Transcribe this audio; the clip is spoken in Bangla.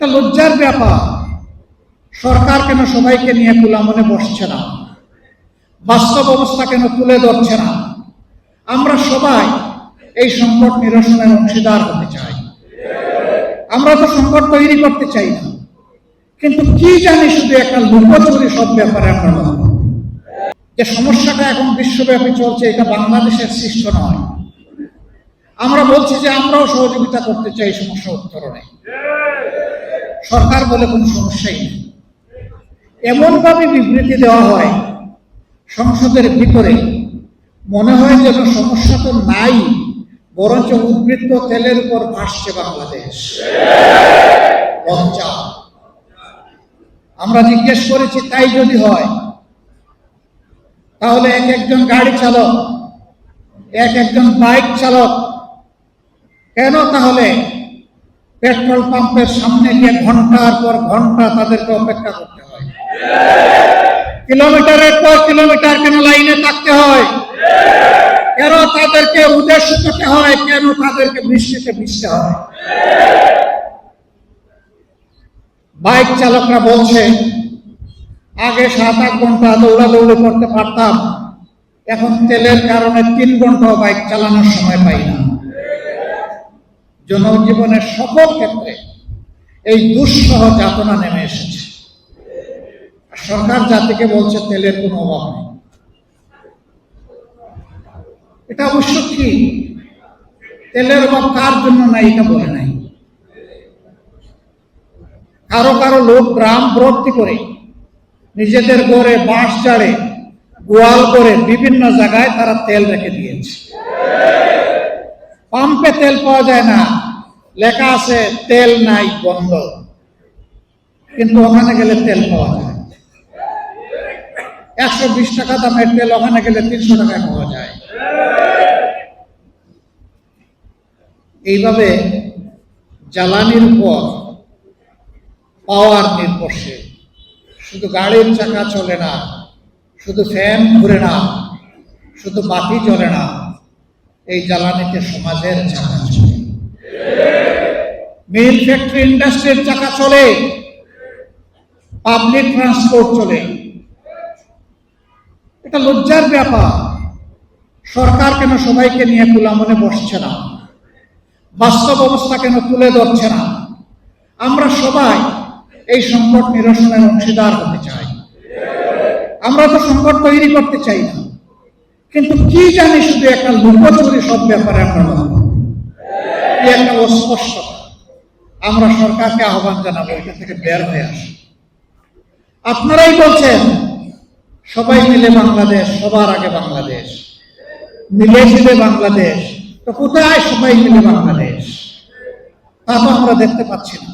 এটা লজ্জার ব্যাপার। সরকার কেন সবাইকে নিয়ে খোলা মনে বসছে না? বাস্তব অবস্থা কেন তুলে ধরছে না? আমরা সবাই এই সংকট নিরসনের অংশীদার হতে চাই। আমরা তো সংকট তৈরি করতে চাই না, কিন্তু কি জানি শুধু একটা লুকোচুরি সব ব্যাপারে আমরা ভাবি। যে সমস্যাটা এখন বিশ্বব্যাপী চলছে, এটা বাংলাদেশের সৃষ্ট নয়। আমরা বলছি যে আমরাও সহযোগিতা করতে চাই সমস্যা উত্তরণে। সরকার বলে কোনো সমস্যাই নেই। এমনভাবে বিবৃতি দেওয়া হয় সংসদের ভিতরে, মনে হয় যেন সমস্যা তো নাই, বরঞ্চ উদ্বৃত্ত তেলের উপর ভাসছে বাংলাদেশ। লজ্জা। আমরা জিজ্ঞেস করেছি, তাই যদি হয় তাহলে এক একজন গাড়ি চালক, এক একজন বাইক চালক কেন তাহলে পেট্রোল পাম্পের সামনে গিয়ে ঘন্টার পর ঘন্টা তাদেরকে অপেক্ষা করতে হয়? কিলোমিটারের পর কিলোমিটার কেন লাইনে থাকতে হয়? কেন তাদেরকে উদ্দেশ্য করতে হয়? কেন তাদেরকে বৃষ্টিতে ভিজতে হয়? বাইক চালকরা বলছে, আগে 7-8 ঘন্টা দৌড়াদৌড়ি করতে পারতাম, এখন তেলের কারণে 3 ঘন্টাও বাইক চালানোর সময় পাই না। জনজীবনের সকল ক্ষেত্রে এই দুঃসহ যাতনা নেমে এসেছে। সরকার জাতিকে বলছে তেলের কোনো অভাব নেই। এটা অবশ্য কি, তেলের অভাব কার জন্য নাই এটা বলে নাই। কারো কারো লোক গ্রাম ভর্তি করে নিজেদের ঘরে বাঁশ ঝাড়ে, গোয়াল করে বিভিন্ন জায়গায় তারা তেল রেখে দিয়েছে। পাম্পে তেল পাওয়া যায় না, লেখা আছে তেল নাই, বন্ধ, কিন্তু ওখানে গেলে তেল পাওয়া যায়। 120 টাকা দামের তেল ওখানে গেলে 300 টাকায় পাওয়া যায়। এইভাবে জ্বালানির উপর পাওয়ার নির্ভরশীল। শুধু গাড়ির চাকা চলে না, শুধু ফ্যান ঘুরে না, শুধু বাতি জ্বলে না, এই জ্বালানিতে সমাজের চাকা চলে, মিল ফ্যাক্টরি ইন্ডাস্ট্রির চাকা চলে, পাবলিক ট্রান্সপোর্ট চলে। এটা লজ্জার ব্যাপার। সরকার কেন সবাইকে নিয়ে খোলা মনে বসছে না? বাস্তব অবস্থা কেন তুলে ধরছে না? আমরা সবাই এই সংকট নিরসনের অংশীদার হতে চাই। আমরা তো সংকট তৈরি করতে চাই না, কিন্তু কি জানি শুধু একটা লুকোচুরি সব ব্যাপারে আমরা ভাবি। একটা অস্পষ্টতা। আমরা সরকারকে আহ্বান জানাবো, এটা থেকে বের হয়ে আসে। আপনারাই বলছেন সবাই মিলে বাংলাদেশ, সবার আগে বাংলাদেশ, মিলে মিলে বাংলাদেশ। তো কোথায় সবাই মিলে বাংলাদেশ? তা তো আমরা দেখতে পাচ্ছি না।